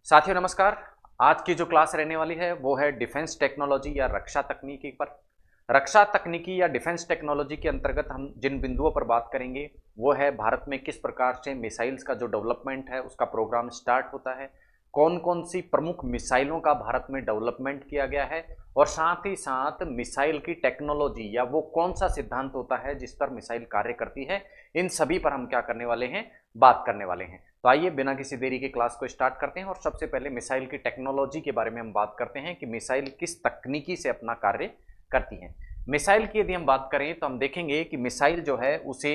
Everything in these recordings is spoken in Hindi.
साथियों नमस्कार। आज की जो क्लास रहने वाली है वो है डिफेंस टेक्नोलॉजी या रक्षा तकनीकी पर। रक्षा तकनीकी या डिफेंस टेक्नोलॉजी के अंतर्गत हम जिन बिंदुओं पर बात करेंगे वो है भारत में किस प्रकार से मिसाइल्स का जो डेवलपमेंट है उसका प्रोग्राम स्टार्ट होता है, कौन कौन सी प्रमुख मिसाइलों का भारत में डेवलपमेंट किया गया है और साथ ही साथ मिसाइल की टेक्नोलॉजी या वो कौन सा सिद्धांत होता है जिस पर मिसाइल कार्य करती है। इन सभी पर हम क्या करने वाले हैं, बात करने वाले हैं। तो आइए बिना किसी देरी के क्लास को स्टार्ट करते हैं और सबसे पहले मिसाइल की टेक्नोलॉजी के बारे में हम बात करते हैं कि मिसाइल किस तकनीकी से अपना कार्य करती है। मिसाइल की यदि हम बात करें तो हम देखेंगे कि मिसाइल जो है उसे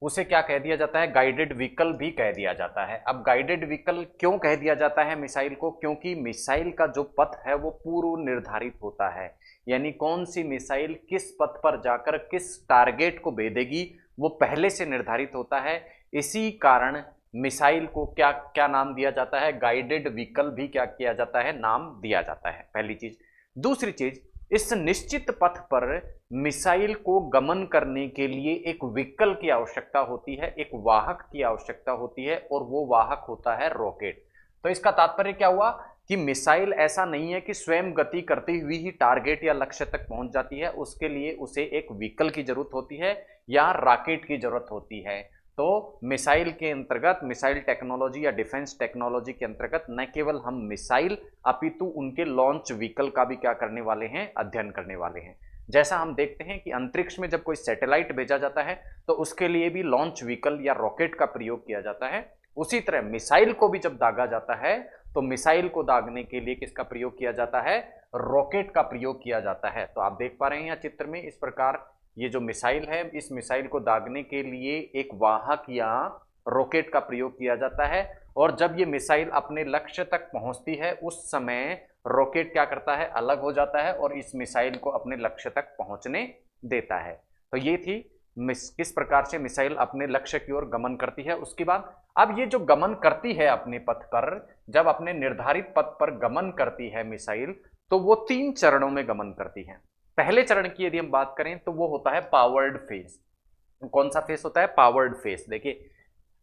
उसे क्या कह दिया जाता है, गाइडेड व्हीकल भी कह दिया जाता है। अब गाइडेड व्हीकल क्यों कह दिया जाता है मिसाइल को? क्योंकि मिसाइल का जो पथ है वो पूर्व निर्धारित होता है, यानी कौन सी मिसाइल किस पथ पर जाकर किस टारगेट को भेदेगी वो पहले से निर्धारित होता है। इसी कारण मिसाइल को क्या क्या नाम दिया जाता है, गाइडेड व्हीकल भी क्या किया जाता है, नाम दिया जाता है। पहली चीज। दूसरी चीज, इस निश्चित पथ पर मिसाइल को गमन करने के लिए एक व्हीकल की आवश्यकता होती है, एक वाहक की आवश्यकता होती है और वो वाहक होता है रॉकेट। तो इसका तात्पर्य क्या हुआ कि मिसाइल ऐसा नहीं है कि स्वयं गति करती हुई ही टारगेट या लक्ष्य तक पहुंच जाती है, उसके लिए उसे एक व्हीकल की जरूरत होती है या रॉकेट की जरूरत होती है। तो मिसाइल के अंतर्गत, मिसाइल टेक्नोलॉजी या डिफेंस टेक्नोलॉजी के अंतर्गत न केवल हम मिसाइल अपितु उनके लॉन्च व्हीकल का भी क्या करने वाले हैं, अध्ययन करने वाले हैं। जैसा हम देखते हैं कि अंतरिक्ष में जब कोई सैटेलाइट भेजा जाता है तो उसके लिए भी लॉन्च व्हीकल या रॉकेट का प्रयोग किया जाता है। उसी तरह मिसाइल को भी जब दागा जाता है तो मिसाइल को दागने के लिए किसका प्रयोग किया जाता है, रॉकेट का प्रयोग किया जाता है। तो आप देख पा रहे हैं यहाँ चित्र में, इस प्रकार ये जो मिसाइल है, इस मिसाइल को दागने के लिए एक वाहक या रॉकेट का प्रयोग किया जाता है और जब ये मिसाइल अपने लक्ष्य तक पहुंचती है उस समय रॉकेट क्या करता है, अलग हो जाता है और इस मिसाइल को अपने लक्ष्य तक पहुंचने देता है। तो ये थी किस प्रकार से मिसाइल अपने लक्ष्य की ओर गमन करती है। उसके बाद अब ये जो गमन करती है अपने पथ पर, जब अपने निर्धारित पथ पर गमन करती है मिसाइल तो वो 3 चरणों में गमन करती है। पहले चरण की यदि हम बात करें तो वो होता है पावर्ड फेज। कौन सा फेज होता है, पावर्ड फेज। देखिए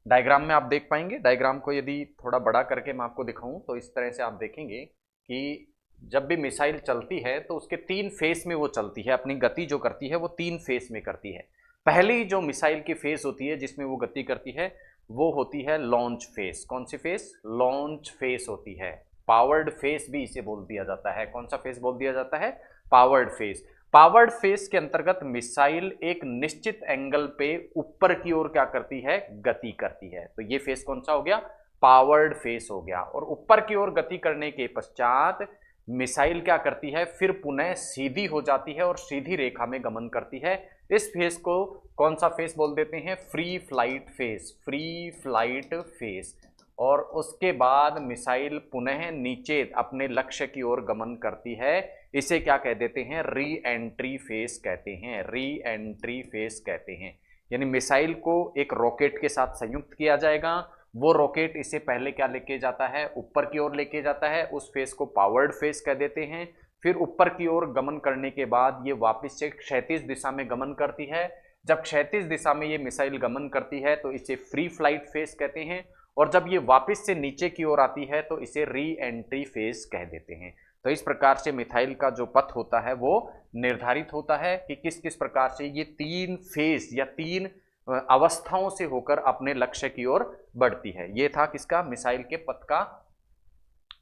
डायग्राम में आप देख पाएंगे, डायग्राम को यदि थोड़ा बड़ा करके मैं आपको दिखाऊं तो इस तरह से आप देखेंगे कि जब भी मिसाइल चलती है तो उसके 3 फेज में वो चलती है, अपनी गति जो करती है वो 3 फेज में करती है। पहली जो मिसाइल की फेज होती है जिसमें वो गति करती है वो होती है लॉन्च फेज। कौन सी फेज, लॉन्च फेज होती है। पावर्ड फेज भी इसे बोल दिया जाता है। कौन सा फेज बोल दिया जाता है, पावर्ड फेज। पावर्ड फेज के अंतर्गत मिसाइल एक निश्चित एंगल पे ऊपर की ओर क्या करती है, गति करती है। तो ये फेज कौन सा हो गया, पावर्ड फेज हो गया। और ऊपर की ओर गति करने के पश्चात मिसाइल क्या करती है, फिर पुनः सीधी हो जाती है और सीधी रेखा में गमन करती है। इस फेज को कौन सा फेज बोल देते हैं, free flight phase, free flight phase. और उसके बाद मिसाइल पुनः नीचे अपने लक्ष्य की ओर गमन करती है। इसे क्या कह देते हैं, री एंट्री फेज कहते हैं, री एंट्री फेज कहते हैं। यानी मिसाइल को एक रॉकेट के साथ संयुक्त किया जाएगा, वो रॉकेट इसे पहले क्या लेके जाता है, ऊपर की ओर लेके जाता है, उस फेज को पावर्ड फेज कह देते हैं। फिर ऊपर की ओर गमन करने के बाद ये वापस से क्षैतिज दिशा में गमन करती है। जब क्षैतिज दिशा में ये मिसाइल गमन करती है तो इसे फ्री फ्लाइट फेज कहते हैं और जब ये वापस से नीचे की ओर आती है तो इसे री एंट्री फेज कह देते हैं। तो इस प्रकार से मिसाइल का जो पथ होता है वो निर्धारित होता है कि किस किस प्रकार से ये 3 फेज या 3 अवस्थाओं से होकर अपने लक्ष्य की ओर बढ़ती है। ये था किसका, मिसाइल के पथ का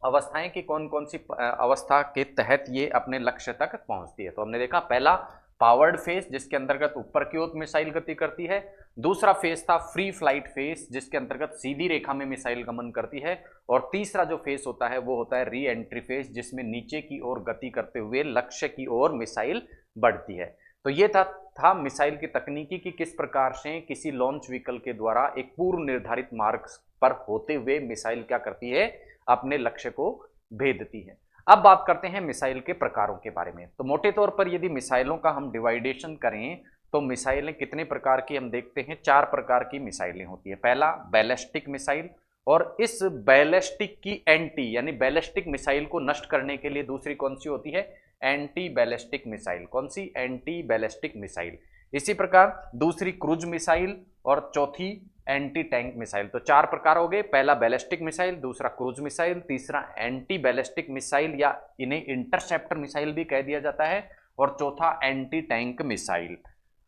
अवस्थाएं कि कौन कौन सी अवस्था के तहत ये अपने लक्ष्य तक पहुंचती है। तो हमने देखा पहला पावर्ड फेज जिसके अंतर्गत ऊपर की ओर मिसाइल गति करती है। दूसरा फेज था फ्री फ्लाइट फेज जिसके अंतर्गत सीधी रेखा में मिसाइल गमन करती है। और तीसरा जो फेज होता है वो होता है री एंट्री फेज जिसमें नीचे की ओर गति करते हुए लक्ष्य की ओर मिसाइल बढ़ती है। तो ये था मिसाइल की तकनीकी कि किस प्रकार से किसी लॉन्च व्हीकल के द्वारा एक पूर्व निर्धारित मार्ग पर होते हुए मिसाइल क्या करती है, अपने लक्ष्य को भेदती है। अब बात करते हैं मिसाइल के प्रकारों के बारे में। तो मोटे तौर पर यदि मिसाइलों का हम डिवाइडेशन करें तो मिसाइलें कितने प्रकार की हम देखते हैं, 4 प्रकार की मिसाइलें होती है। पहला बैलिस्टिक मिसाइल, और इस बैलिस्टिक की एंटी यानी बैलिस्टिक मिसाइल को नष्ट करने के लिए दूसरी कौन सी होती है, एंटी बैलिस्टिक मिसाइल। कौन सी, एंटी बैलिस्टिक मिसाइल। इसी प्रकार दूसरी क्रूज मिसाइल और चौथी एंटी टैंक मिसाइल। तो चार प्रकार हो गए, पहला बैलिस्टिक मिसाइल, दूसरा क्रूज मिसाइल, तीसरा एंटी बैलिस्टिक मिसाइल या इन्हें इंटरसेप्टर मिसाइल भी कह दिया जाता है, और चौथा एंटी टैंक मिसाइल।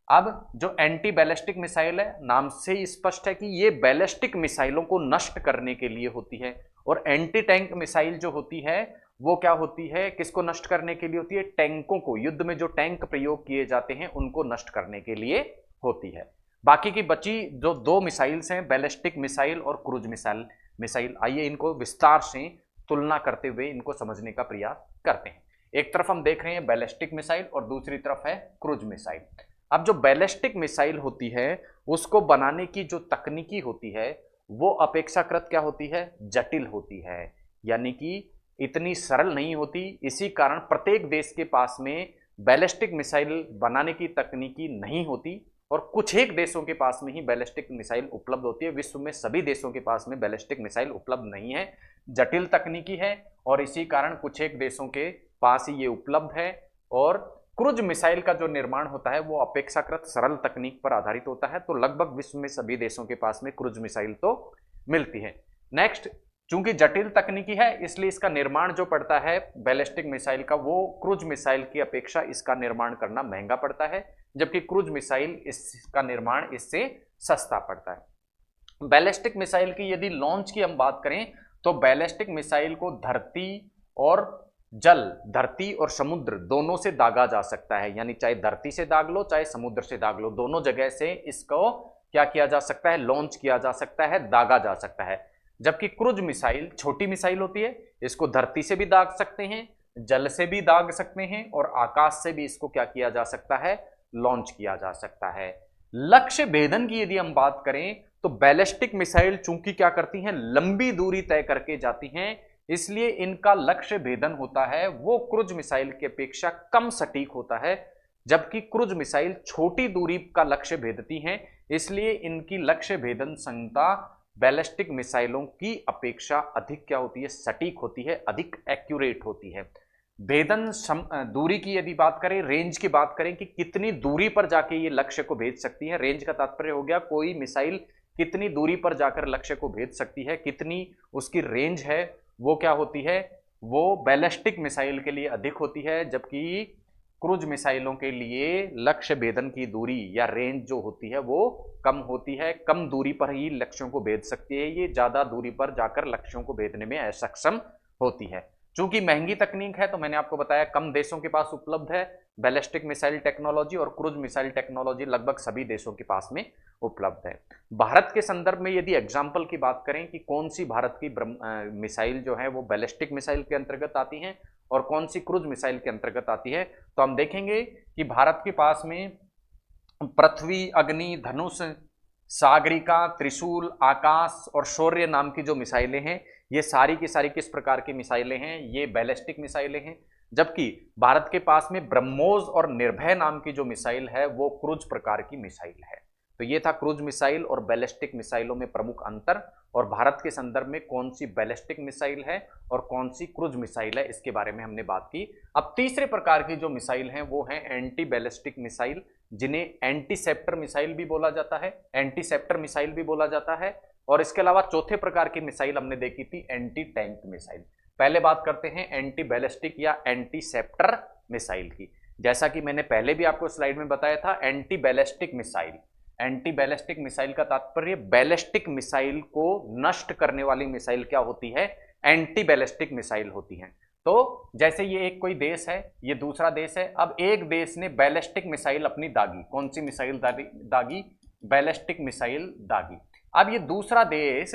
अब जो एंटी बैलिस्टिक मिसाइल है, नाम से ही स्पष्ट है कि ये बैलिस्टिक मिसाइलों को नष्ट करने के लिए होती है, और एंटी टैंक मिसाइल जो होती है वो क्या होती है, किसको नष्ट करने के लिए होती है, टैंकों को, युद्ध में जो टैंक प्रयोग किए जाते हैं उनको नष्ट करने के लिए होती है। बाकी की बची जो दो मिसाइल्स हैं, बैलिस्टिक मिसाइल और क्रूज मिसाइल, आइए इनको विस्तार से तुलना करते हुए इनको समझने का प्रयास करते हैं। एक तरफ हम देख रहे हैं बैलिस्टिक मिसाइल और दूसरी तरफ है क्रूज मिसाइल। अब जो बैलिस्टिक मिसाइल होती है उसको बनाने की जो तकनीकी होती है वो अपेक्षाकृत क्या होती है, जटिल होती है, यानी कि इतनी सरल नहीं होती। इसी कारण प्रत्येक देश के पास में बैलिस्टिक मिसाइल बनाने की तकनीकी नहीं होती, और कुछ एक देशों के पास में ही बैलिस्टिक मिसाइल उपलब्ध होती है। विश्व में सभी देशों के पास में बैलिस्टिक मिसाइल उपलब्ध नहीं है, जटिल तकनीकी है, और इसी कारण कुछ एक देशों के पास ही ये उपलब्ध है। और क्रूज मिसाइल का जो निर्माण होता है वो अपेक्षाकृत सरल तकनीक पर आधारित होता है, तो लगभग विश्व में सभी देशों के पास में क्रूज मिसाइल तो मिलती है। नेक्स्ट, चूंकि जटिल तकनीकी है इसलिए इसका निर्माण जो पड़ता है बैलिस्टिक मिसाइल का, वो क्रूज मिसाइल की अपेक्षा इसका निर्माण करना महंगा पड़ता है, जबकि क्रूज मिसाइल इसका निर्माण इससे सस्ता पड़ता है। बैलिस्टिक मिसाइल की यदि लॉन्च की हम बात करें तो बैलिस्टिक मिसाइल को धरती और जल, धरती और समुद्र दोनों से दागा जा सकता है, यानी चाहे धरती से दाग लो चाहे समुद्र से दाग लो, दोनों जगह से इसको क्या किया जा सकता है, लॉन्च किया जा सकता है, दागा जा सकता है। जबकि क्रूज मिसाइल छोटी मिसाइल होती है, इसको धरती से भी दाग सकते हैं, जल से भी दाग सकते हैं, और आकाश से भी इसको क्या किया जा सकता है, लॉन्च किया जा सकता है। लक्ष्य भेदन की यदि हम बात करें तो बैलिस्टिक मिसाइल चूंकि क्या करती हैं, लंबी दूरी तय करके जाती हैं, इसलिए इनका लक्ष्य भेदन होता है वो क्रूज मिसाइल की अपेक्षा कम सटीक होता है। जबकि क्रूज मिसाइल छोटी दूरी का लक्ष्य भेदती हैं, इसलिए इनकी लक्ष्य भेदन क्षमता बैलिस्टिक मिसाइलों की अपेक्षा अधिक क्या होती है, सटीक होती है, अधिक एक्यूरेट होती है। भेदन दूरी की यदि बात करें, रेंज की बात करें कि कितनी दूरी पर जाके ये लक्ष्य को भेद सकती है, रेंज का तात्पर्य हो गया कोई मिसाइल कितनी दूरी पर जाकर लक्ष्य को भेद सकती है, कितनी उसकी रेंज है, वो क्या होती है, वो बैलिस्टिक मिसाइल के लिए अधिक होती है। जबकि क्रूज मिसाइलों के लिए लक्ष्य भेदन की दूरी या रेंज जो होती है वो कम होती है, कम दूरी पर ही लक्ष्यों को भेद सकती है, ये ज्यादा दूरी पर जाकर लक्ष्यों को भेदने में असक्षम होती है। चूंकि महंगी तकनीक है तो मैंने आपको बताया कम देशों के पास उपलब्ध है बैलिस्टिक मिसाइल टेक्नोलॉजी, और क्रूज मिसाइल टेक्नोलॉजी लगभग सभी देशों के पास में उपलब्ध है। भारत के संदर्भ में यदि एग्जाम्पल की बात करें कि कौन सी भारत की मिसाइल जो है वो बैलिस्टिक मिसाइल के अंतर्गत आती हैं और कौन सी क्रूज मिसाइल के अंतर्गत आती है, तो हम देखेंगे कि भारत के पास में पृथ्वी, अग्नि, धनुष, सागरिका, त्रिशूल, आकाश और शौर्य नाम की जो मिसाइलें हैं ये सारी की सारी किस प्रकार की मिसाइलें हैं, ये बैलिस्टिक मिसाइलें हैं। जबकि भारत के पास में ब्रह्मोस और निर्भय नाम की जो मिसाइल है वो क्रूज प्रकार की मिसाइल है। तो ये था क्रूज मिसाइल और बैलिस्टिक मिसाइलों में प्रमुख अंतर, और भारत के संदर्भ में कौन सी बैलिस्टिक मिसाइल है और कौन सी क्रूज मिसाइल है इसके बारे में हमने बात की। अब तीसरे प्रकार की जो मिसाइल हैं वो है एंटी बैलिस्टिक मिसाइल, जिन्हें एंटीसेप्टर मिसाइल भी बोला जाता है, एंटीसेप्टर मिसाइल भी बोला जाता है। और इसके अलावा चौथे प्रकार की मिसाइल हमने देखी थी एंटी टैंक मिसाइल। पहले बात करते हैं एंटी बैलिस्टिक या एंटीसेप्टर मिसाइल की। जैसा कि मैंने पहले भी आपको स्लाइड में बताया था, anti ballistic missile, anti ballistic missile का तात्पर्य बैलिस्टिक मिसाइल को नष्ट करने वाली मिसाइल क्या होती है, एंटी बैलिस्टिक मिसाइल होती है। तो जैसे ये एक कोई देश है, ये दूसरा देश है, अब एक देश ने बैलिस्टिक मिसाइल अपनी दागी, कौन सी मिसाइल दागी, बैलिस्टिक मिसाइल दागी। अब ये दूसरा देश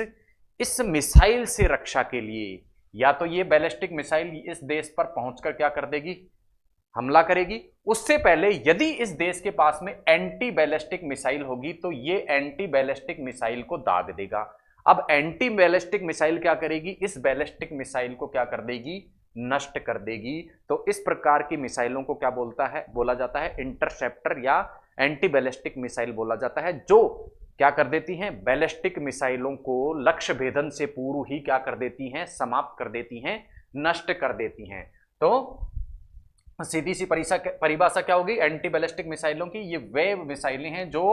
इस मिसाइल से रक्षा के लिए या तो ये बैलिस्टिक मिसाइल इस देश पर पहुंचकर क्या कर देगी, हमला करेगी। उससे पहले यदि इस देश के पास में एंटी बैलिस्टिक मिसाइल होगी तो ये एंटी बैलिस्टिक मिसाइल को दाग देगा। अब एंटी बैलिस्टिक मिसाइल क्या करेगी, इस बैलिस्टिक मिसाइल को क्या कर देगी, नष्ट कर देगी। तो इस प्रकार की मिसाइलों को क्या बोला जाता है, इंटरसेप्टर या एंटी बैलिस्टिक मिसाइल बोला जाता है, जो क्या कर देती हैं, बैलिस्टिक मिसाइलों को लक्ष्य भेदन से पूर्व ही क्या कर देती हैं, समाप्त कर देती हैं, नष्ट कर देती हैं। तो सीधी सी परिभाषा क्या होगी एंटी बैलिस्टिक मिसाइलों की? ये वे मिसाइलें हैं जो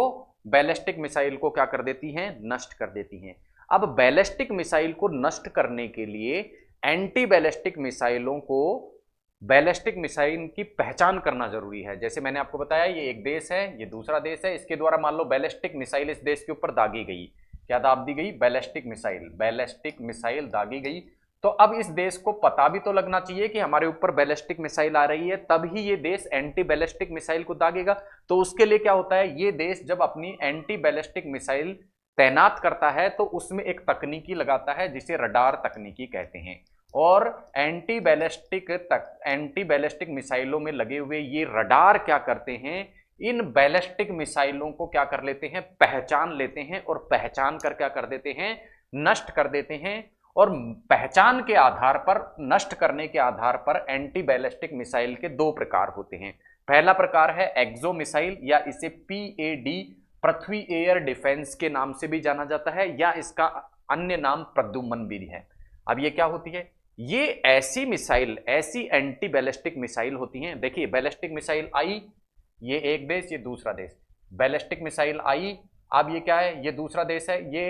बैलिस्टिक मिसाइल को क्या कर देती हैं, नष्ट कर देती हैं। अब बैलिस्टिक मिसाइल को नष्ट करने के लिए एंटी बैलिस्टिक मिसाइलों को बैलिस्टिक मिसाइल की पहचान करना जरूरी है। जैसे मैंने आपको बताया ये एक देश है, ये दूसरा देश है, इसके द्वारा मान लो बैलिस्टिक मिसाइल इस देश के ऊपर दागी गई, क्या दाग दी गई? बैलिस्टिक मिसाइल दागी गई। तो अब इस देश को पता भी तो लगना चाहिए कि हमारे ऊपर बैलिस्टिक मिसाइल आ रही है, तब ही ये देश एंटी बैलिस्टिक मिसाइल को दागेगा। तो उसके लिए क्या होता है, ये देश जब अपनी एंटी बैलिस्टिक मिसाइल तैनात करता है तो उसमें एक तकनीकी लगाता है जिसे रडार तकनीकी कहते हैं। और एंटी बैलिस्टिक मिसाइलों में लगे हुए ये रडार क्या करते हैं, इन बैलिस्टिक मिसाइलों को क्या कर लेते हैं, पहचान लेते हैं, और पहचान कर क्या कर देते हैं, नष्ट कर देते हैं। और पहचान के आधार पर, नष्ट करने के आधार पर एंटी बैलिस्टिक मिसाइल के दो प्रकार होते हैं। पहला प्रकार है एक्सो मिसाइल, या इसे पीएडी पृथ्वी एयर डिफेंस के नाम से भी जाना जाता है, या इसका अन्य नाम प्रद्युम्न भी है। अब ये क्या होती है, ये ऐसी मिसाइल, ऐसी एंटी बैलिस्टिक मिसाइल होती हैं। देखिए बैलिस्टिक मिसाइल आई, ये एक देश, ये दूसरा देश, बैलिस्टिक मिसाइल आई, अब ये क्या है, ये दूसरा देश है। ये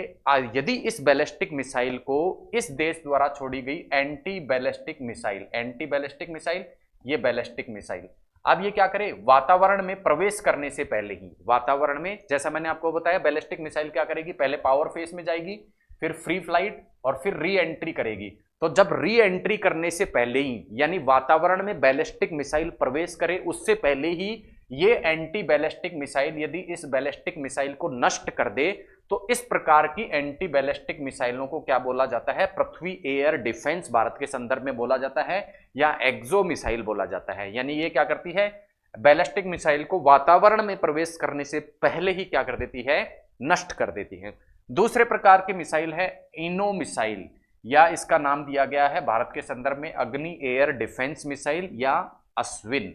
यदि इस बैलिस्टिक मिसाइल को इस देश द्वारा छोड़ी गई एंटी बैलिस्टिक मिसाइल, ये बैलिस्टिक मिसाइल, अब ये क्या करे, वातावरण में प्रवेश करने से पहले ही, वातावरण में, जैसा मैंने आपको बताया बैलिस्टिक मिसाइल क्या करेगी, पहले पावर फेज में जाएगी, फिर फ्री फ्लाइट, और फिर री एंट्री करेगी। तो जब री एंट्री करने से पहले ही, यानी वातावरण में बैलिस्टिक मिसाइल प्रवेश करे उससे पहले ही, ये एंटी बैलिस्टिक मिसाइल यदि इस बैलिस्टिक मिसाइल को नष्ट कर दे, तो इस प्रकार की एंटी बैलिस्टिक मिसाइलों को क्या बोला जाता है, पृथ्वी एयर डिफेंस भारत के संदर्भ में बोला जाता है, या एक्सो मिसाइल बोला जाता है। यानी ये क्या करती है, बैलिस्टिक मिसाइल को वातावरण में प्रवेश करने से पहले ही क्या कर देती है, नष्ट कर देती है। दूसरे प्रकार की मिसाइल है इनो मिसाइल, या इसका नाम दिया गया है भारत के संदर्भ में अग्नि एयर डिफेंस मिसाइल या अश्विन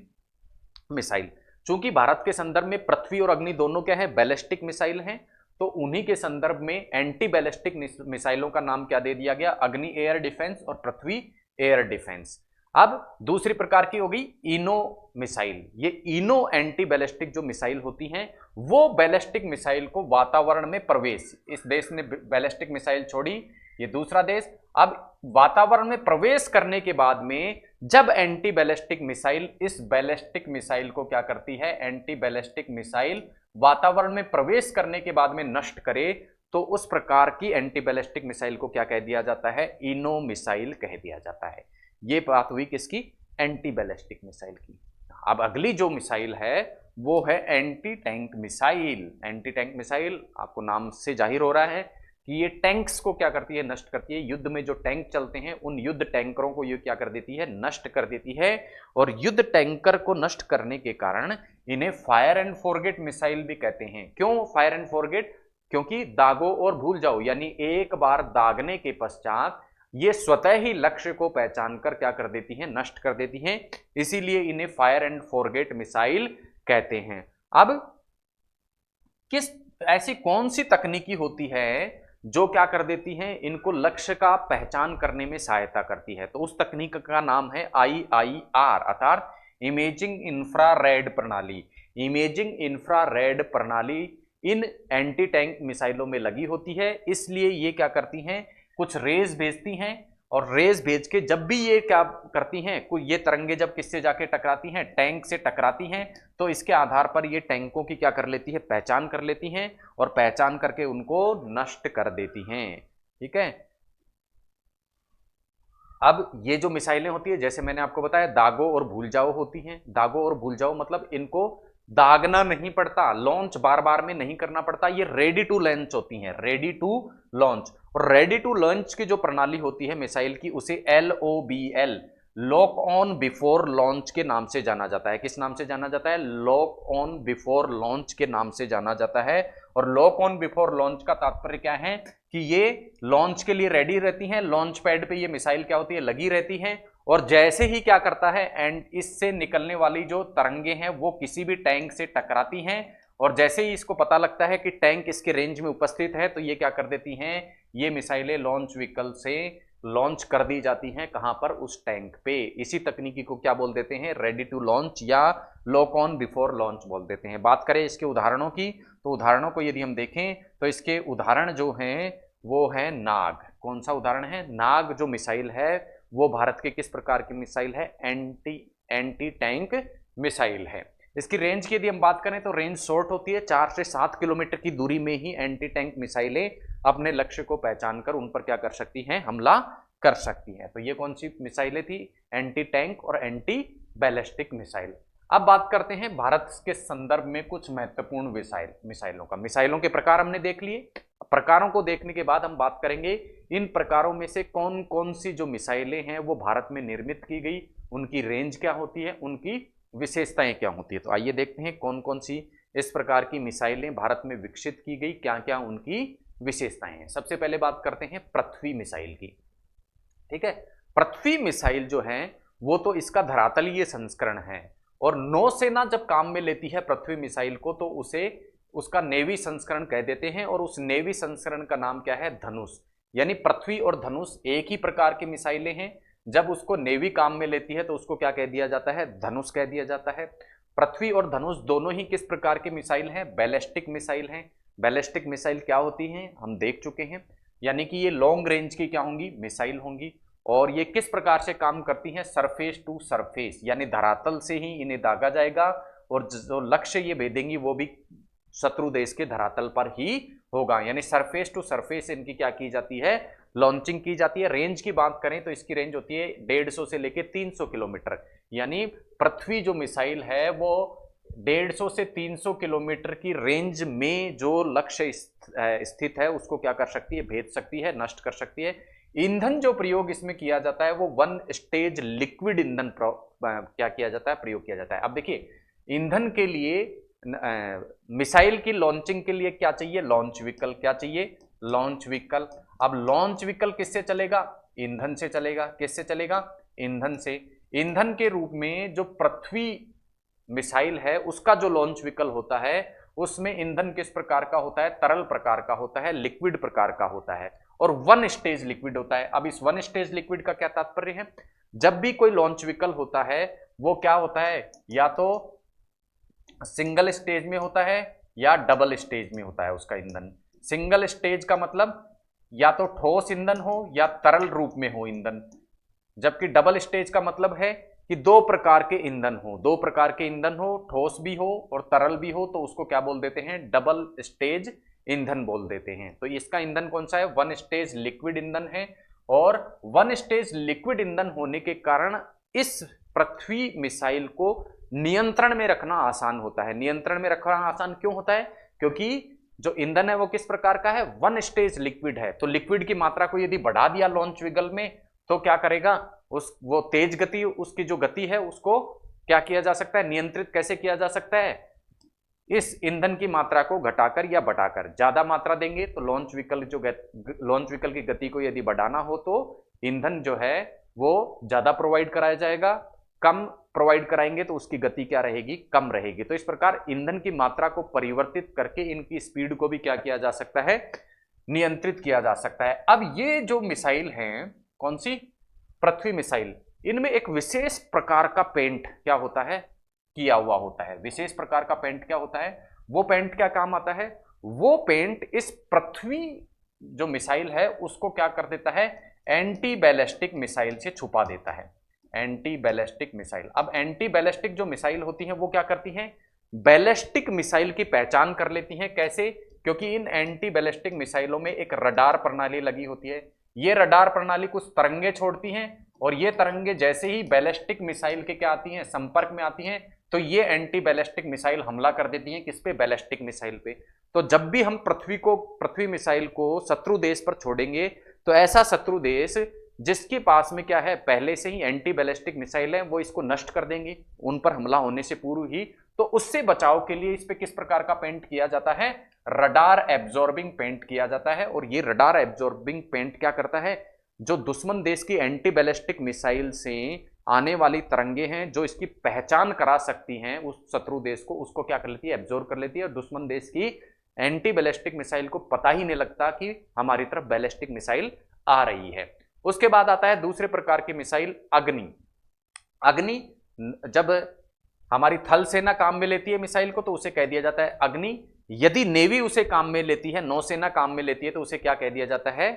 मिसाइल। चूंकि भारत के संदर्भ में पृथ्वी और अग्नि दोनों क्या है, बैलिस्टिक मिसाइल हैं, तो उन्हीं के संदर्भ में एंटी बैलिस्टिक मिसाइलों का नाम क्या दे दिया गया, अग्नि एयर डिफेंस और पृथ्वी एयर डिफेंस। अब दूसरी प्रकार की होगी इनो मिसाइल। ये इनो एंटी बैलिस्टिक जो मिसाइल होती हैं, वो बैलिस्टिक मिसाइल को वातावरण में प्रवेश, इस देश ने बैलिस्टिक मिसाइल छोड़ी, ये दूसरा देश, अब वातावरण में प्रवेश करने के बाद में जब एंटी बैलिस्टिक मिसाइल इस बैलिस्टिक मिसाइल को क्या करती है, एंटी बैलिस्टिक मिसाइल वातावरण में प्रवेश करने के बाद में नष्ट करे, तो उस प्रकार की एंटी बैलिस्टिक मिसाइल को क्या कह दिया जाता है, इनो मिसाइल कह दिया जाता है। ये बात हुई किसकी, एंटी बैलिस्टिक मिसाइल की। अब अगली जो मिसाइल है वो है anti tank missile. Anti tank missile आपको नाम से जाहिर हो रहा है कि ये टैंक्स को क्या करती है, नष्ट करती है। युद्ध में जो टैंक चलते हैं उन युद्ध टैंकरों को ये क्या कर देती है, नष्ट कर देती है। और युद्ध टैंकर को नष्ट करने के कारण इन्हें फायर एंड फॉरगेट मिसाइल भी कहते हैं। क्यों फायर एंड फॉरगेट, क्योंकि दागो और भूल जाओ, यानी एक बार दागने के पश्चात ये स्वतः ही लक्ष्य को पहचान कर क्या कर देती हैं, नष्ट कर देती हैं, इसीलिए इन्हें फायर एंड फॉरगेट मिसाइल कहते हैं। अब किस ऐसी कौन सी तकनीकी होती है जो क्या कर देती हैं, इनको लक्ष्य का पहचान करने में सहायता करती है, तो उस तकनीक का नाम है IIR अर्थात इमेजिंग इंफ्रारेड प्रणाली। इमेजिंग इंफ्रारेड प्रणाली इन एंटी टैंक मिसाइलों में लगी होती है, इसलिए ये क्या करती हैं, कुछ रेज भेजती हैं, और रेज भेज के जब भी ये क्या करती हैं, कोई ये तरंगे जब किससे जाके टकराती हैं, टैंक से टकराती हैं, तो इसके आधार पर ये टैंकों की क्या कर लेती है, पहचान कर लेती हैं, और पहचान करके उनको नष्ट कर देती हैं। ठीक है, अब ये जो मिसाइलें होती है, जैसे मैंने आपको बताया दागो और भूल जाओ होती हैं। दागो और भूल जाओ मतलब इनको दागना नहीं पड़ता, लॉन्च बार बार में नहीं करना पड़ता, ये रेडी टू लॉन्च होती हैं, रेडी टू लॉन्च। और रेडी टू लॉन्च की जो प्रणाली होती है मिसाइल की, उसे LOBL lock on before launch के नाम से जाना जाता है। किस नाम से जाना जाता है, लॉक ऑन बिफोर लॉन्च के नाम से जाना जाता है। और लॉक ऑन बिफोर लॉन्च का तात्पर्य क्या है कि ये लॉन्च के लिए रेडी रहती हैं, लॉन्च पैड पे ये मिसाइल क्या होती है, लगी रहती हैं, और जैसे ही क्या करता है, एंड इससे निकलने वाली जो तरंगे हैं वो किसी भी टैंक से टकराती हैं, और जैसे ही इसको पता लगता है कि टैंक इसके रेंज में उपस्थित है, तो ये क्या कर देती हैं, ये मिसाइलें लॉन्च व्हीकल से लॉन्च कर दी जाती हैं। कहां पर? उस टैंक पे। इसी तकनीकी को क्या बोल देते हैं? रेडी टू लॉन्च या लॉक ऑन बिफोर लॉन्च बोल देते हैं। बात करें इसके उदाहरणों की, तो उदाहरणों को यदि हम देखें तो इसके उदाहरण जो हैं वो है नाग। कौन सा उदाहरण है? नाग जो मिसाइल है वो भारत के किस प्रकार की मिसाइल है? एंटी टैंक मिसाइल है। इसकी रेंज की यदि हम बात करें तो रेंज शॉर्ट होती है, 4 से 7 किलोमीटर की दूरी में ही एंटी टैंक मिसाइलें अपने लक्ष्य को पहचान कर उन पर क्या कर सकती हैं? हमला कर सकती हैं। तो ये कौन सी मिसाइलें थी? एंटी टैंक और एंटी बैलिस्टिक मिसाइल। अब बात करते हैं भारत के संदर्भ में कुछ महत्वपूर्ण मिसाइलों का। मिसाइलों के प्रकार हमने देख लिए। प्रकारों को देखने के बाद हम बात करेंगे इन प्रकारों में से कौन कौन सी जो मिसाइलें हैं वो भारत में निर्मित की गई, उनकी रेंज क्या होती है, उनकी विशेषताएं क्या होती है। तो आइए देखते हैं कौन कौन सी इस प्रकार की मिसाइलें भारत में विकसित की गई, क्या क्या उनकी विशेषताएं हैं। सबसे पहले बात करते हैं पृथ्वी मिसाइल की। ठीक है, पृथ्वी मिसाइल जो है वो तो इसका धरातलीय संस्करण है, और नौसेना जब काम में लेती है पृथ्वी मिसाइल को तो उसे उसका नेवी संस्करण कह देते हैं, और उस नेवी संस्करण का नाम क्या है? धनुष। यानी पृथ्वी और धनुष एक ही प्रकार की मिसाइलें हैं। जब उसको नेवी काम में लेती है तो उसको क्या कह दिया जाता है? धनुष कह दिया जाता है। पृथ्वी और धनुष दोनों ही किस प्रकार की मिसाइल हैं? बैलिस्टिक मिसाइल हैं। बैलिस्टिक मिसाइल क्या होती हैं हम देख चुके हैं, यानी कि ये लॉन्ग रेंज की क्या होंगी? मिसाइल होंगी। और ये किस प्रकार से काम करती हैं? सरफेस टू सरफेस, यानी धरातल से ही इन्हें दागा जाएगा, और जो लक्ष्य ये भेदेंगी वो भी शत्रु देश के धरातल पर ही होगा। यानी सरफेस टू सरफेस इनकी क्या की जाती है? लॉन्चिंग की जाती है। रेंज की बात करें तो इसकी रेंज होती है 150 से लेकर 300 किलोमीटर। यानी पृथ्वी जो मिसाइल है वो 150 से 300 किलोमीटर की रेंज में जो लक्ष्य स्थित है उसको क्या कर सकती है? भेद सकती है, नष्ट कर सकती है। ईंधन जो प्रयोग इसमें किया जाता है वो वन स्टेज लिक्विड ईंधन क्या किया जाता है? प्रयोग किया जाता है। अब देखिए, ईंधन के लिए मिसाइल की लॉन्चिंग के लिए क्या चाहिए? Launch vehicle. क्या चाहिए? Launch vehicle. अब लॉन्च व्हीकल किससे चलेगा? ईंधन से चलेगा। किससे चलेगा? ईंधन से। ईंधन के रूप में जो पृथ्वी मिसाइल है उसका जो लॉन्च व्हीकल होता है उसमें ईंधन किस प्रकार का होता है? तरल प्रकार का होता है, लिक्विड प्रकार का होता है, और वन स्टेज लिक्विड होता है। अब इस वन स्टेज लिक्विड का क्या तात्पर्य है? जब भी कोई लॉन्च व्हीकल होता है वो क्या होता है? या तो सिंगल स्टेज में होता है या डबल स्टेज में होता है उसका ईंधन। सिंगल स्टेज का मतलब या तो ठोस ईंधन हो या तरल रूप में हो ईंधन, जबकि डबल स्टेज का मतलब है कि दो प्रकार के ईंधन हो। दो प्रकार के ईंधन हो, ठोस भी हो और तरल भी हो, तो उसको क्या बोल देते हैं? डबल स्टेज ईंधन बोल देते हैं। तो इसका ईंधन कौन सा है? वन स्टेज लिक्विड ईंधन है। और वन स्टेज लिक्विड ईंधन होने के कारण इस पृथ्वी मिसाइल को नियंत्रण में रखना आसान होता है। नियंत्रण में रखना आसान क्यों होता है? क्योंकि जो ईंधन है वो किस प्रकार का है? वन स्टेज लिक्विड है। तो लिक्विड की मात्रा को यदि बढ़ा दिया लॉन्च व्हीकल में तो क्या करेगा? वो तेज गति, उसकी जो गति है उसको क्या किया जा सकता है? नियंत्रित कैसे किया जा सकता है? इस ईंधन की मात्रा को घटाकर या बढ़ाकर। ज्यादा मात्रा देंगे तो लॉन्च व्हीकल की गति को यदि बढ़ाना हो तो ईंधन जो है वो ज्यादा प्रोवाइड कराया जाएगा, कम प्रोवाइड कराएंगे तो उसकी गति क्या रहेगी? कम रहेगी। तो इस प्रकार ईंधन की मात्रा को परिवर्तित करके इनकी स्पीड को भी क्या किया जा सकता है? नियंत्रित किया जा सकता है। अब ये जो मिसाइल हैं, कौन सी? पृथ्वी मिसाइल, इनमें एक विशेष प्रकार का पेंट क्या होता है? किया हुआ होता है। विशेष प्रकार का पेंट क्या होता है? वो पेंट क्या काम आता है? वो पेंट इस पृथ्वी जो मिसाइल है उसको क्या कर देता है? एंटी बैलिस्टिक मिसाइल से छुपा देता है। Anti ballistic missile. अब एंटी बैलिस्टिक जो मिसाइल होती हैं वो क्या करती हैं? बैलिस्टिक मिसाइल की पहचान कर लेती हैं। कैसे? क्योंकि इन एंटी बैलिस्टिक मिसाइलों में एक रडार प्रणाली लगी होती है। ये रडार प्रणाली कुछ तरंगे छोड़ती हैं, और ये तरंगे जैसे ही बैलिस्टिक मिसाइल के क्या आती हैं? संपर्क में आती हैं, तो ये एंटी बैलिस्टिक मिसाइल हमला कर देती हैं। किस पे? बैलिस्टिक मिसाइल पे। तो जब भी हम पृथ्वी मिसाइल को शत्रु देश पर छोड़ेंगे तो ऐसा शत्रु देश जिसके पास में क्या है? पहले से ही एंटी बैलिस्टिक मिसाइल है, वो इसको नष्ट कर देंगे उन पर हमला होने से पूर्व ही। तो उससे बचाव के लिए इस पे किस प्रकार का पेंट किया जाता है? रडार एब्जॉर्बिंग पेंट किया जाता है। और ये रडार एब्जॉर्बिंग पेंट क्या करता है? जो दुश्मन देश की एंटी बैलिस्टिक मिसाइल से आने वाली तरंगे हैं जो इसकी पहचान करा सकती हैं उस शत्रु देश को, उसको क्या कर लेती है? एब्जॉर्ब कर लेती है। और दुश्मन देश की एंटी बैलिस्टिक मिसाइल को पता ही नहीं लगता कि हमारी तरफ बैलिस्टिक मिसाइल आ रही है। उसके बाद आता है दूसरे प्रकार की मिसाइल अग्नि। अग्नि जब हमारी थल सेना काम में लेती है मिसाइल को तो उसे कह दिया जाता है अग्नि। यदि नेवी उसे काम में लेती है, नौसेना काम में लेती है, तो उसे क्या कह दिया जाता है?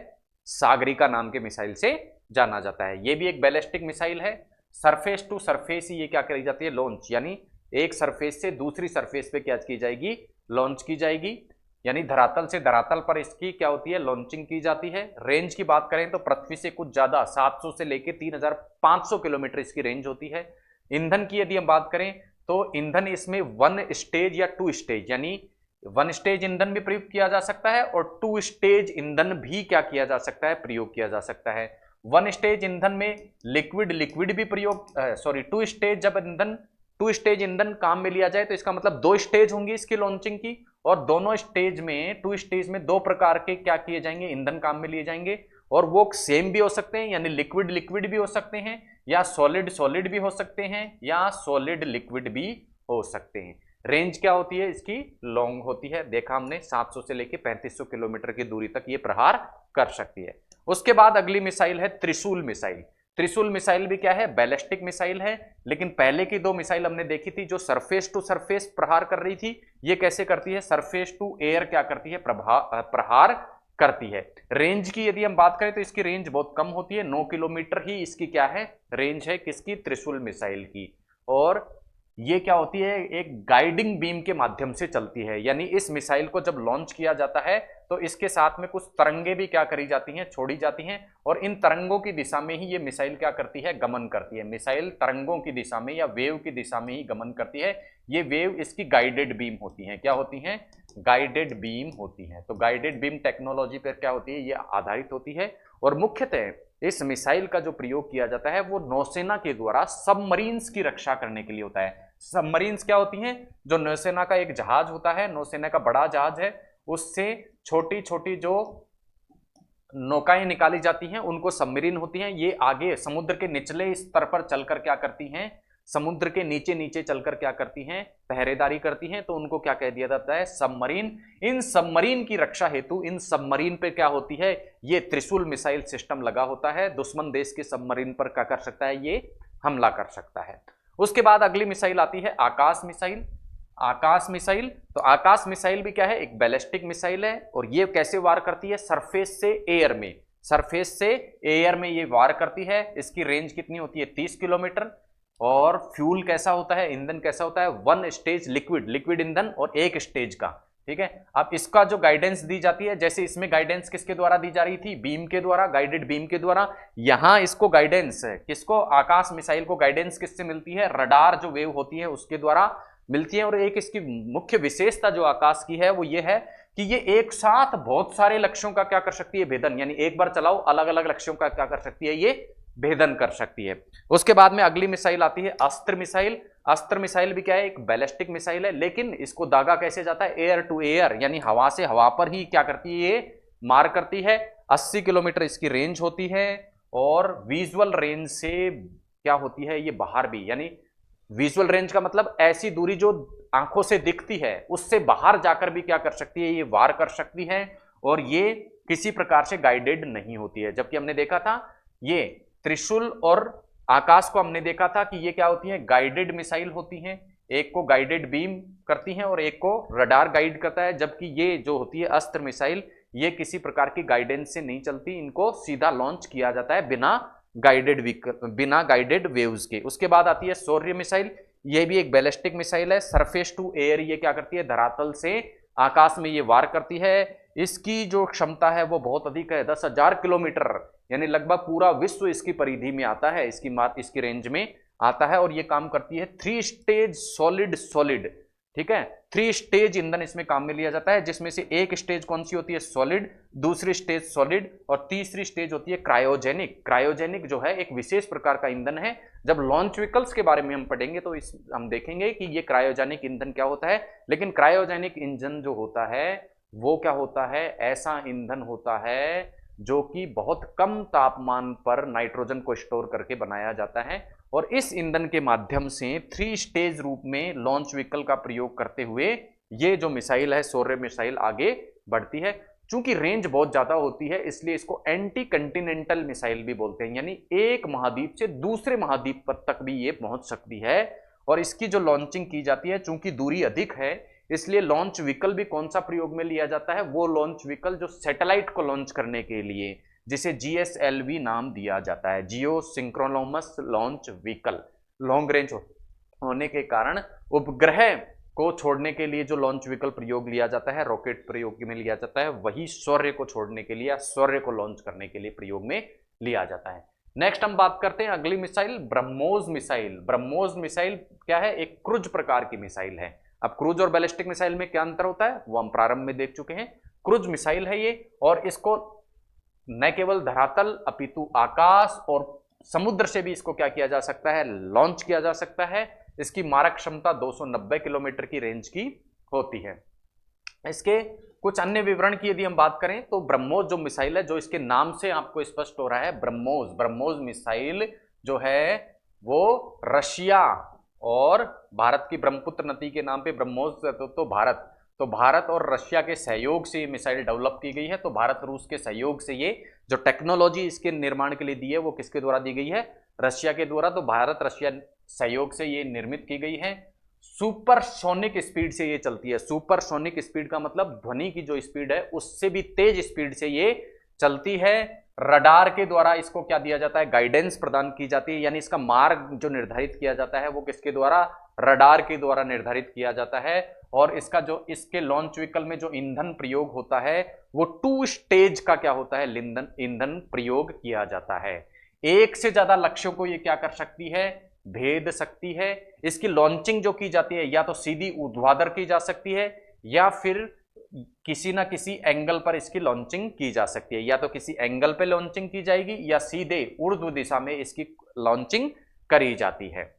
सागरिका नाम के मिसाइल से जाना जाता है। यह भी एक बैलिस्टिक मिसाइल है। सरफेस टू सरफेस ही ये क्या करी जाती है? लॉन्च, यानी एक सरफेस से दूसरी सरफेस पे क्या की जाएगी? लॉन्च की जाएगी, यानी धरातल से धरातल पर इसकी क्या होती है? लॉन्चिंग की जाती है। रेंज की बात करें तो पृथ्वी से कुछ ज्यादा 700 से लेकर 3500 किलोमीटर इसकी रेंज होती है। ईंधन की यदि हम बात करें तो ईंधन इसमें 1 स्टेज या 2 स्टेज, यानी 1 स्टेज ईंधन भी प्रयोग किया जा सकता है और 2 स्टेज ईंधन भी क्या किया जा सकता है? प्रयोग किया जा सकता है। 1 स्टेज ईंधन में लिक्विड भी प्रयोग, सॉरी 2 स्टेज, जब ईंधन 2 स्टेज ईंधन काम में लिया जाए तो इसका मतलब 2 स्टेज होंगी इसकी लॉन्चिंग की, और दोनों स्टेज में 2 स्टेज में 2 प्रकार के क्या किए जाएंगे? ईंधन काम में लिए जाएंगे, और वो सेम भी हो सकते हैं, यानी लिक्विड भी हो सकते हैं, या सॉलिड भी हो सकते हैं, या सॉलिड लिक्विड भी हो सकते हैं। रेंज क्या होती है इसकी? लॉन्ग होती है। देखा हमने 700 से लेकर 3500 किलोमीटर की दूरी तक ये प्रहार कर सकती है। उसके बाद अगली मिसाइल है त्रिशूल मिसाइल। त्रिशूल मिसाइल भी क्या है? बैलिस्टिक मिसाइल है, लेकिन पहले की 2 मिसाइल हमने देखी थी जो सरफेस टू सरफेस प्रहार कर रही थी, ये कैसे करती है? सरफेस टू एयर क्या करती है? प्रहार करती है। रेंज की यदि हम बात करें तो इसकी रेंज बहुत कम होती है, 9 किलोमीटर ही इसकी क्या है? रेंज है किसकी? त्रिशूल मिसाइल की। और ये क्या होती है? एक गाइडिंग बीम के माध्यम से चलती है, यानी इस मिसाइल को जब लॉन्च किया जाता है तो इसके साथ में कुछ तरंगे भी क्या करी जाती हैं? छोड़ी जाती हैं, और इन तरंगों की दिशा में ही ये मिसाइल क्या करती है? गमन करती है। मिसाइल तरंगों की दिशा में या वेव की दिशा में ही गमन करती है। ये वेव इसकी गाइडेड बीम होती हैं। क्या होती हैं? गाइडेड बीम होती हैं। तो गाइडेड बीम टेक्नोलॉजी पर क्या होती है? ये आधारित होती है, और मुख्यतः इस मिसाइल का जो प्रयोग किया जाता है वो नौसेना के द्वारा सबमरीन्स की रक्षा करने के लिए होता है। सबमरीन्स क्या होती हैं? जो नौसेना का एक जहाज होता है, नौसेना का बड़ा जहाज है, उससे छोटी छोटी जो नौकाएं निकाली जाती हैं उनको सबमरीन होती हैं। ये आगे समुद्र के निचले स्तर पर चलकर क्या करती हैं? समुद्र के नीचे नीचे चलकर क्या करती हैं? पहरेदारी करती हैं, तो उनको क्या कह दिया जाता है? सबमरीन। इन सबमरीन की रक्षा हेतु इन सबमरीन पे क्या होती है? ये त्रिशूल मिसाइल सिस्टम लगा होता है। दुश्मन देश के सबमरीन पर क्या कर सकता है? ये हमला कर सकता है। उसके बाद अगली मिसाइल आती है आकाश मिसाइल। आकाश मिसाइल, तो आकाश मिसाइल भी क्या है? एक बैलिस्टिक मिसाइल है, और ये कैसे वार करती है? सरफेस से एयर में, सरफेस से एयर में ये वार करती है। इसकी रेंज कितनी होती है? 30 किलोमीटर। और फ्यूल कैसा होता है? ईंधन कैसा होता है? 1 स्टेज लिक्विड ईंधन और 1 स्टेज का। ठीक है। अब इसका जो गाइडेंस दी जाती है, जैसे इसमें गाइडेंस किसके द्वारा दी जा रही थी? बीम के द्वारा, गाइडेड बीम के द्वारा। यहां इसको गाइडेंस है किसको? आकाश मिसाइल को गाइडेंस किससे मिलती है? रडार जो वेव होती है उसके द्वारा मिलती है। और एक इसकी मुख्य विशेषता जो आकाश की है वो ये है कि ये एक साथ बहुत सारे लक्ष्यों का क्या कर सकती है? भेदन, यानी एक बार चलाओ अलग अलग लक्ष्यों का क्या कर सकती है? ये भेदन कर सकती है। उसके बाद में अगली मिसाइल आती है अस्त्र मिसाइल। अस्त्र मिसाइल भी क्या है? एक बैलिस्टिक मिसाइल है, लेकिन इसको दागा कैसे जाता है? एयर टू एयर, यानी हवा से हवा पर ही क्या करती है? ये मार करती है। 80 किलोमीटर इसकी रेंज होती है, और विजुअल रेंज से क्या होती है? ये बाहर भी, यानी विजुअल रेंज का मतलब ऐसी दूरी जो आंखों से दिखती है उससे बाहर जाकर भी क्या कर सकती है? ये वार कर सकती है, और ये किसी प्रकार से गाइडेड नहीं होती है। जबकि हमने देखा था ये त्रिशूल और आकाश को हमने देखा था कि ये क्या होती है? गाइडेड मिसाइल होती हैं। एक को गाइडेड बीम करती हैं और एक को रडार गाइड करता है, जबकि ये जो होती है अस्त्र मिसाइल, ये किसी प्रकार की गाइडेंस से नहीं चलती। इनको सीधा लॉन्च किया जाता है बिना गाइडेड वेव्स के। उसके बाद आती है शौर्य मिसाइल। ये भी एक बैलिस्टिक मिसाइल है। सरफेस टू एयर ये क्या करती है? धरातल से आकाश में ये वार करती है। इसकी जो क्षमता है वो बहुत अधिक है, 10,000 किलोमीटर, यानी लगभग पूरा विश्व इसकी परिधि में आता है, इसकी रेंज में आता है। और ये काम करती है 3 स्टेज सॉलिड। ठीक है, 3 स्टेज ईंधन इसमें काम में लिया जाता है, जिसमें से एक स्टेज कौन सी होती है? सॉलिड, दूसरी स्टेज सॉलिड, और तीसरी स्टेज होती है क्रायोजेनिक। क्रायोजेनिक जो है एक विशेष प्रकार का ईंधन है। जब लॉन्च व्हीकल्स के बारे में हम पढ़ेंगे तो हम देखेंगे कि ये क्रायोजेनिक ईंधन क्या होता है। लेकिन क्रायोजेनिक ईंधन जो होता है वो क्या होता है? ऐसा ईंधन होता है जो कि बहुत कम तापमान पर नाइट्रोजन को स्टोर करके बनाया जाता है, और इस ईंधन के माध्यम से 3 स्टेज रूप में लॉन्च व्हीकल का प्रयोग करते हुए ये जो मिसाइल है शौर्य मिसाइल आगे बढ़ती है। चूंकि रेंज बहुत ज्यादा होती है इसलिए इसको एंटी कंटिनेंटल मिसाइल भी बोलते हैं, यानी एक महाद्वीप से दूसरे महाद्वीप पर तक भी ये पहुंच सकती है। और इसकी जो लॉन्चिंग की जाती है, चूंकि दूरी अधिक है इसलिए लॉन्च व्हीकल भी कौन सा प्रयोग में लिया जाता है, वो लॉन्च व्हीकल जो सैटेलाइट को लॉन्च करने के लिए, जिसे GSLV नाम दिया जाता है, जियो सिंक्रोनोमस लॉन्च व्हीकल। लॉन्ग रेंज होने के कारण उपग्रह को छोड़ने के लिए जो लॉन्च व्हीकल प्रयोग लिया जाता है, रॉकेट प्रयोग में लिया जाता है, वही सूर्य को छोड़ने के लिए या सूर्य को लॉन्च करने के लिए प्रयोग में लिया जाता है। नेक्स्ट हम बात करते हैं अगली missile, BrahMos missile. BrahMos missile क्या है, एक क्रूज प्रकार की मिसाइल है। अब क्रूज और बैलिस्टिक मिसाइल में क्या अंतर होता है वो हम प्रारंभ में देख चुके हैं। क्रूज मिसाइल है ये, और इसको न केवल धरातल अपितु आकाश और समुद्र से भी इसको क्या किया जा सकता है, लॉन्च किया जा सकता है। इसकी मारक क्षमता 290 किलोमीटर की रेंज की होती है। इसके कुछ अन्य विवरण की यदि हम बात करें तो ब्रह्मोस जो मिसाइल है, जो इसके नाम से आपको स्पष्ट हो रहा है, ब्रह्मोस, ब्रह्मोस मिसाइल जो है वो रशिया और भारत की ब्रह्मपुत्र नदी के नाम पे ब्रह्मोस, तो भारत और रशिया के सहयोग से ये मिसाइल डेवलप की गई है। तो भारत रूस के सहयोग से ये जो टेक्नोलॉजी इसके निर्माण के लिए दी है वो किसके द्वारा दी गई है, रशिया के द्वारा। तो भारत रशिया सहयोग से ये निर्मित की गई है। सुपरसोनिक स्पीड से ये चलती है। सुपरसोनिक स्पीड का मतलब ध्वनि की जो स्पीड है उससे भी तेज स्पीड से ये चलती है। रडार के द्वारा इसको क्या दिया जाता है, गाइडेंस प्रदान की जाती है, यानी इसका मार्ग जो निर्धारित किया जाता है वो किसके द्वारा, रडार के द्वारा निर्धारित किया जाता है। और इसका जो इसके लॉन्च व्हीकल में जो ईंधन प्रयोग होता है वो 2 स्टेज का क्या होता है, ईंधन प्रयोग किया जाता है। एक से ज्यादा लक्ष्यों को ये क्या कर सकती है, भेद सकती है। इसकी लॉन्चिंग जो की जाती है या तो सीधी ऊर्ध्वाधर की जा सकती है या फिर किसी ना किसी एंगल पर इसकी लॉन्चिंग की जा सकती है, या तो किसी एंगल पे लॉन्चिंग की जाएगी या सीधे ऊर्ध्व दिशा में इसकी लॉन्चिंग करी जाती है।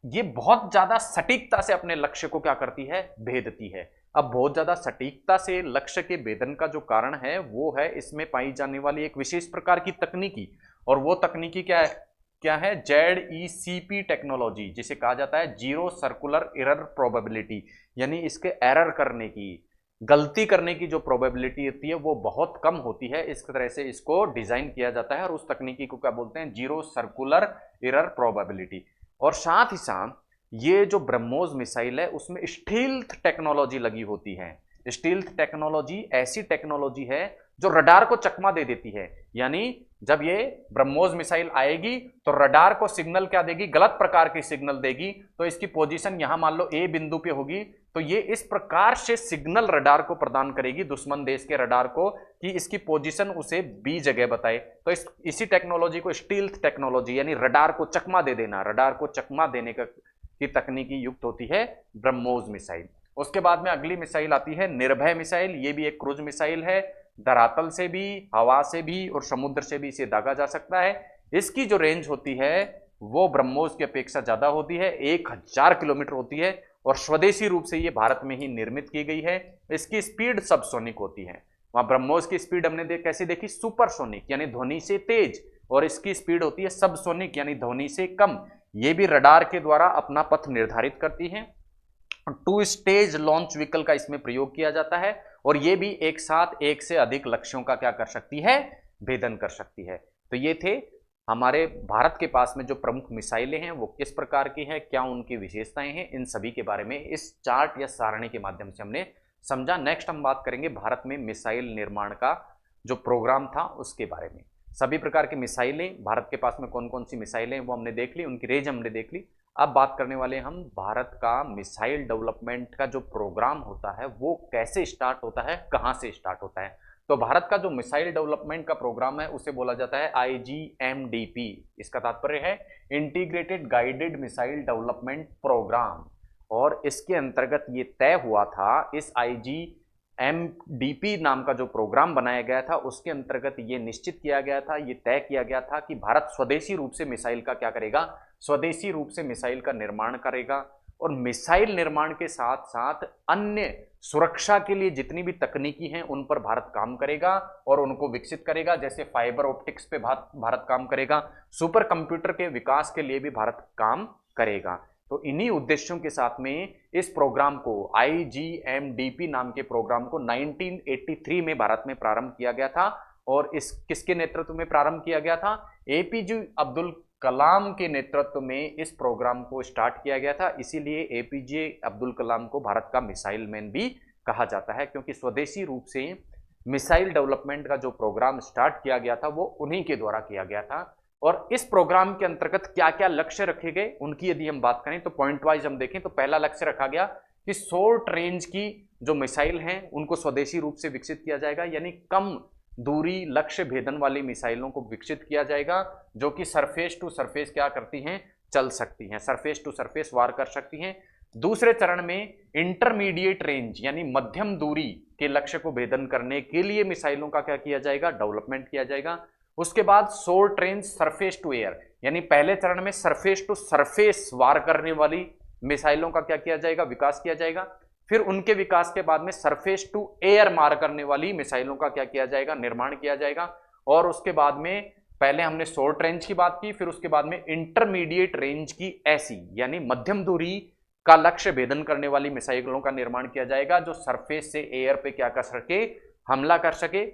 ये बहुत ज्यादा सटीकता से अपने लक्ष्य को क्या करती है, भेदती है। अब बहुत ज्यादा सटीकता से लक्ष्य के भेदन का जो कारण है वो है इसमें पाई जाने वाली एक विशेष प्रकार की तकनीकी, और वो तकनीकी क्या है ZECP टेक्नोलॉजी, जिसे कहा जाता है जीरो सर्कुलर एरर प्रोबेबिलिटी, यानी इसके एरर करने की, गलती करने की जो प्रोबेबिलिटी होती है वो बहुत कम होती है। इस तरह से इसको डिजाइन किया जाता है और उस तकनीकी को क्या बोलते हैं, जीरो सर्कुलर एरर प्रोबेबिलिटी। और साथ ही साथ ये जो ब्रह्मोस मिसाइल है उसमें स्टील्थ टेक्नोलॉजी लगी होती है। स्टील्थ टेक्नोलॉजी ऐसी टेक्नोलॉजी है जो रडार को चकमा दे देती है, यानी जब ये ब्रह्मोस मिसाइल आएगी तो रडार को सिग्नल क्या देगी, गलत प्रकार की सिग्नल देगी। तो इसकी पोजीशन यहां मान लो ए बिंदु पे होगी, तो ये इस प्रकार से सिग्नल रडार को प्रदान करेगी, दुश्मन देश के रडार को, कि इसकी पोजीशन उसे बी जगह बताए। तो इसी टेक्नोलॉजी को स्टील्थ टेक्नोलॉजी, यानी रडार को चकमा दे देना, रडार को चकमा देने की तकनीकी युक्त होती है ब्रह्मोस मिसाइल। उसके बाद में अगली मिसाइल आती है निर्भय मिसाइल। ये भी एक क्रूज मिसाइल है, धरातल से भी, हवा से भी और समुद्र से भी इसे दागा जा सकता है। इसकी जो रेंज होती है वो ब्रह्मोस की अपेक्षा ज्यादा होती है, 1000 किलोमीटर होती है, और स्वदेशी रूप से ये भारत में ही निर्मित की गई है। इसकी स्पीड सबसोनिक होती है। वहां ब्रह्मोस की स्पीड हमने कैसे देखी, सुपरसोनिक यानी ध्वनि से तेज, और इसकी स्पीड होती है सबसोनिक यानी ध्वनि से कम। ये भी रडार के द्वारा अपना पथ निर्धारित करती है। 2 स्टेज लॉन्च व्हीकल का इसमें प्रयोग किया जाता है, और ये भी एक साथ एक से अधिक लक्ष्यों का क्या कर सकती है, भेदन कर सकती है। तो ये थे हमारे भारत के पास में जो प्रमुख मिसाइलें हैं वो किस प्रकार की हैं, क्या उनकी विशेषताएं हैं, इन सभी के बारे में इस चार्ट या सारणी के माध्यम से हमने समझा। नेक्स्ट हम बात करेंगे भारत में मिसाइल निर्माण का जो प्रोग्राम था उसके बारे में। सभी प्रकार की मिसाइलें, भारत के पास में कौन कौन सी मिसाइलें वो हमने देख ली, उनकी रेंज हमने देख ली। अब बात करने वाले हम भारत का मिसाइल डेवलपमेंट का जो प्रोग्राम होता है वो कैसे स्टार्ट होता है, कहाँ से स्टार्ट होता है। तो भारत का जो मिसाइल डेवलपमेंट का प्रोग्राम है उसे बोला जाता है IGMDP। इसका तात्पर्य है integrated guided missile development programme, और इसके अंतर्गत ये तय हुआ था, इस IGMDP नाम का जो प्रोग्राम बनाया गया था उसके अंतर्गत ये निश्चित किया गया था, ये तय किया गया था कि भारत स्वदेशी रूप से मिसाइल का क्या करेगा, स्वदेशी रूप से मिसाइल का निर्माण करेगा। और मिसाइल निर्माण के साथ साथ अन्य सुरक्षा के लिए जितनी भी तकनीकी हैं उन पर भारत काम करेगा और उनको विकसित करेगा। जैसे फाइबर ऑप्टिक्स पे भारत काम करेगा, सुपर कंप्यूटर के विकास के लिए भी भारत काम करेगा। तो इन्हीं उद्देश्यों के साथ में इस प्रोग्राम को IGMDP नाम के प्रोग्राम को 1983 में भारत में प्रारंभ किया गया था। और इस किसके नेतृत्व में प्रारंभ किया गया था? APJ अब्दुल कलाम के नेतृत्व में इस प्रोग्राम को स्टार्ट किया गया था। इसीलिए APJ अब्दुल कलाम को भारत का मिसाइल मैन भी कहा जाता है, क्योंकि स्वदेशी रूप से मिसाइल डेवलपमेंट का जो प्रोग्राम स्टार्ट किया गया था वो उन्हीं के द्वारा किया गया था। और इस प्रोग्राम के अंतर्गत क्या क्या लक्ष्य रखे गए उनकी यदि हम बात करें तो पॉइंट वाइज हम देखें तो पहला लक्ष्य रखा गया कि शॉर्ट रेंज की जो मिसाइल हैं उनको स्वदेशी रूप से विकसित किया जाएगा, यानी कम दूरी लक्ष्य भेदन वाली मिसाइलों को विकसित किया जाएगा जो कि सरफेस टू सरफेस क्या करती हैं, चल सकती हैं, सरफेस टू सरफेस वार कर सकती हैं। दूसरे चरण में इंटरमीडिएट रेंज यानी मध्यम दूरी के लक्ष्य को भेदन करने के लिए मिसाइलों का क्या किया जाएगा, डेवलपमेंट किया जाएगा। उसके बाद short range surface to air, यानी पहले चरण में सरफेस टू सरफेस वार करने वाली मिसाइलों का क्या किया जाएगा, विकास किया जाएगा। फिर उनके विकास के बाद में सरफेस टू एयर मार करने वाली मिसाइलों का क्या किया जाएगा, निर्माण किया जाएगा। और उसके बाद में पहले हमने शॉर्ट रेंज की बात की, फिर उसके बाद में इंटरमीडिएट रेंज की ऐसी यानी मध्यम दूरी का लक्ष्य भेदन करने वाली मिसाइलों का निर्माण किया जाएगा जो सरफेस से एयर पे क्या कर सके, हमला कर सके।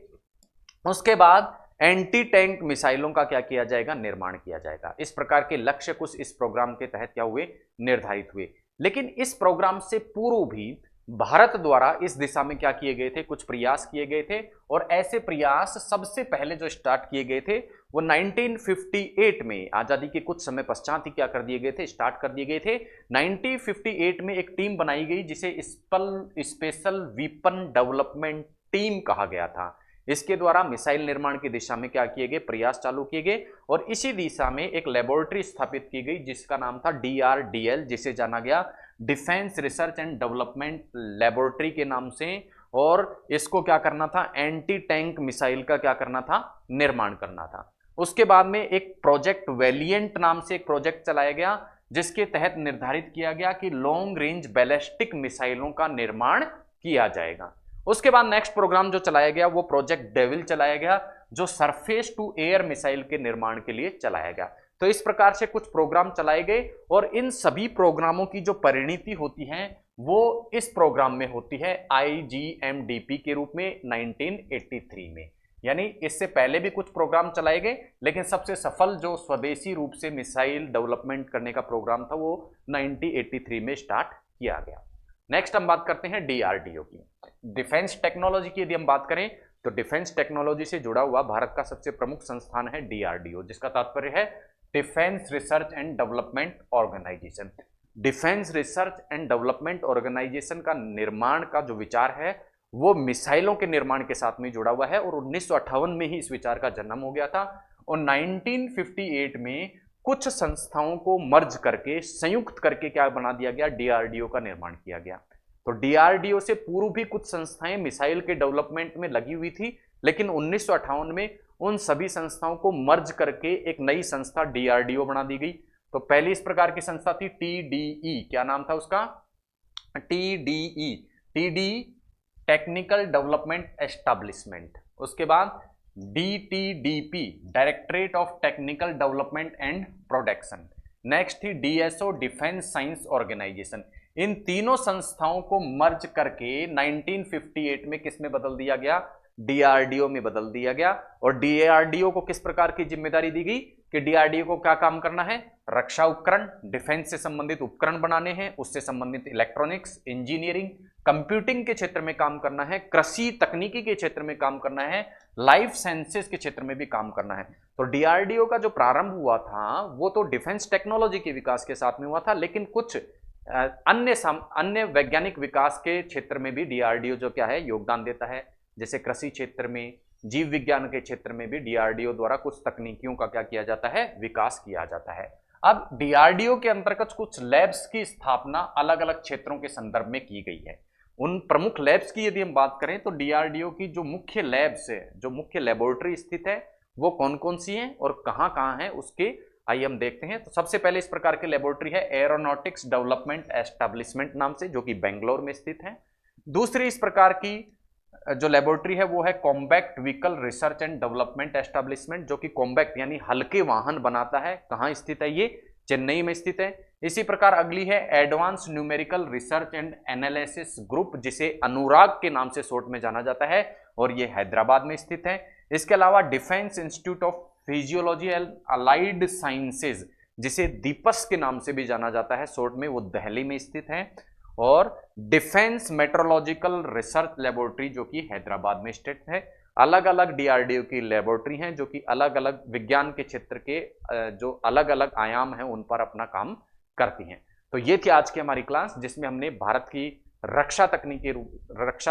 उसके बाद एंटी टैंक मिसाइलों का क्या किया जाएगा, निर्माण किया जाएगा। इस प्रकार के लक्ष्य कुछ इस प्रोग्राम के तहत क्या हुए, निर्धारित हुए। लेकिन इस प्रोग्राम से पूर्व भी भारत द्वारा इस दिशा में क्या किए गए थे, कुछ प्रयास किए गए थे। और ऐसे प्रयास सबसे पहले जो स्टार्ट किए गए थे वो 1958 में आजादी के कुछ समय पश्चात ही क्या कर दिए गए थे, स्टार्ट कर दिए गए थे। 1958 में एक टीम बनाई गई जिसे स्पेशल वीपन डेवलपमेंट टीम कहा गया था। इसके द्वारा मिसाइल निर्माण की दिशा में क्या किए गए, प्रयास चालू किए गए। और इसी दिशा में एक लेबोरेटरी स्थापित की गई जिसका नाम था DRDL, जिसे जाना गया defence research and development laboratory के नाम से। और इसको क्या करना था, एंटी टैंक मिसाइल का क्या करना था, निर्माण करना था। उसके बाद में एक प्रोजेक्ट वेलिएंट नाम से एक प्रोजेक्ट चलाया गया जिसके तहत निर्धारित किया गया कि लॉन्ग रेंज बैलिस्टिक मिसाइलों का निर्माण किया जाएगा। उसके बाद नेक्स्ट प्रोग्राम जो चलाया गया वो प्रोजेक्ट डेविल चलाया गया जो सरफेस टू एयर मिसाइल के निर्माण के लिए चलाया गया। तो इस प्रकार से कुछ प्रोग्राम चलाए गए और इन सभी प्रोग्रामों की जो परिणति होती है वो इस प्रोग्राम में होती है IGMDP के रूप में 1983 में। यानी इससे पहले भी कुछ प्रोग्राम चलाए गए लेकिन सबसे सफल जो स्वदेशी रूप से मिसाइल डेवलपमेंट करने का प्रोग्राम था वो 1983 में स्टार्ट किया गया। नेक्स्ट हम बात करते हैं DRDO की। डिफेंस टेक्नोलॉजी की यदि हम बात करें तो डिफेंस टेक्नोलॉजी से जुड़ा हुआ भारत का सबसे प्रमुख संस्थान है DRDO, जिसका तात्पर्य है defence research and development organisation. Defence research and development organisation का निर्माण का जो विचार है वो मिसाइलों के निर्माण के साथ में जुड़ा हुआ है और 1958 में ही इस विचार का जन्म हो गया था। और 1958 में कुछ संस्थाओं को मर्ज करके संयुक्त करके क्या बना दिया गया, DRDO का निर्माण किया गया। तो DRDO से पूर्व भी कुछ संस्थाएं मिसाइल के डेवलपमेंट में लगी हुई थी, लेकिन 1958 में उन सभी संस्थाओं को मर्ज करके एक नई संस्था DRDO बना दी गई। तो पहली इस प्रकार की संस्था थी TDE, क्या नाम था उसका, TDE टेक्निकल डेवलपमेंट एस्टैब्लिशमेंट। उसके बाद DTDP directorate of technical development and production. Next थी DSO डिफेंस साइंस ऑर्गेनाइजेशन। इन तीनों संस्थाओं को मर्ज करके 1958 में किस में बदल दिया गया, DRDO में बदल दिया गया। और DRDO को किस प्रकार की जिम्मेदारी दी गई कि DRDO को क्या काम करना है, रक्षा उपकरण, डिफेंस से संबंधित उपकरण बनाने हैं, उससे संबंधित इलेक्ट्रॉनिक्स, इंजीनियरिंग, कंप्यूटिंग के क्षेत्र में काम करना है, कृषि तकनीकी के क्षेत्र में काम करना है, लाइफ साइंसेस के क्षेत्र में भी काम करना है। तो DRDO का जो प्रारंभ हुआ था वो तो डिफेंस टेक्नोलॉजी के विकास के साथ में हुआ था, लेकिन कुछ अन्य वैज्ञानिक विकास के क्षेत्र में भी DRDO जो क्या है योगदान देता है। जैसे कृषि क्षेत्र में, जीव विज्ञान के क्षेत्र में भी DRDO द्वारा कुछ तकनीकियों का क्या किया जाता है, विकास किया जाता है। अब DRDO के अंतर्गत कुछ लैब्स की स्थापना अलग अलग क्षेत्रों के संदर्भ में की गई है। उन प्रमुख लैब्स की यदि हम बात करें तो DRDO की जो मुख्य लैब्स है, जो मुख्य लेबोरेटरी स्थित है वो कौन कौन सी हैं और कहाँ कहाँ हैं उसके आइए हम देखते हैं। तो सबसे पहले इस प्रकार की लेबोरेटरी है एरोनॉटिक्स डेवलपमेंट एस्टैब्लिशमेंट नाम से, जो कि बेंगलोर में स्थित है। दूसरी इस प्रकार की जो लेबोरेटरी है वो है combat vehicle research and development establishment, जो कि कॉम्बैक्ट यानी हल्के वाहन बनाता है। कहाँ स्थित है ये, चेन्नई में स्थित है। इसी प्रकार अगली है advance numerical research and analysis group, जिसे अनुराग के नाम से शॉर्ट में जाना जाता है, और ये हैदराबाद में स्थित है। इसके अलावा defence institute of physiology and allied sciences, जिसे दीपस के नाम से भी जाना जाता है शॉर्ट में, वो दिल्ली में स्थित है। और डिफेंस मेट्रोलॉजिकल रिसर्च लेबोरेटरी जो कि हैदराबाद में स्थित है। अलग अलग डीआरडीओ की लेबोरेटरी हैं जो कि अलग अलग विज्ञान के क्षेत्र के जो अलग अलग आयाम हैं उन पर अपना काम करती हैं। तो ये थी आज की हमारी क्लास, जिसमें हमने भारत की रक्षा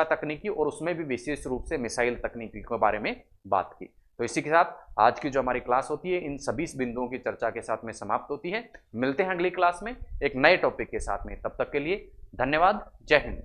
तकनीकी और उसमें भी विशेष रूप से मिसाइल तकनीकी के बारे में बात की। तो इसी के साथ आज की जो हमारी क्लास होती है इन सभी बिंदुओं की चर्चा के साथ में समाप्त होती है। मिलते हैं अगली क्लास में एक नए टॉपिक के साथ में, तब तक के लिए धन्यवाद। जय हिंद।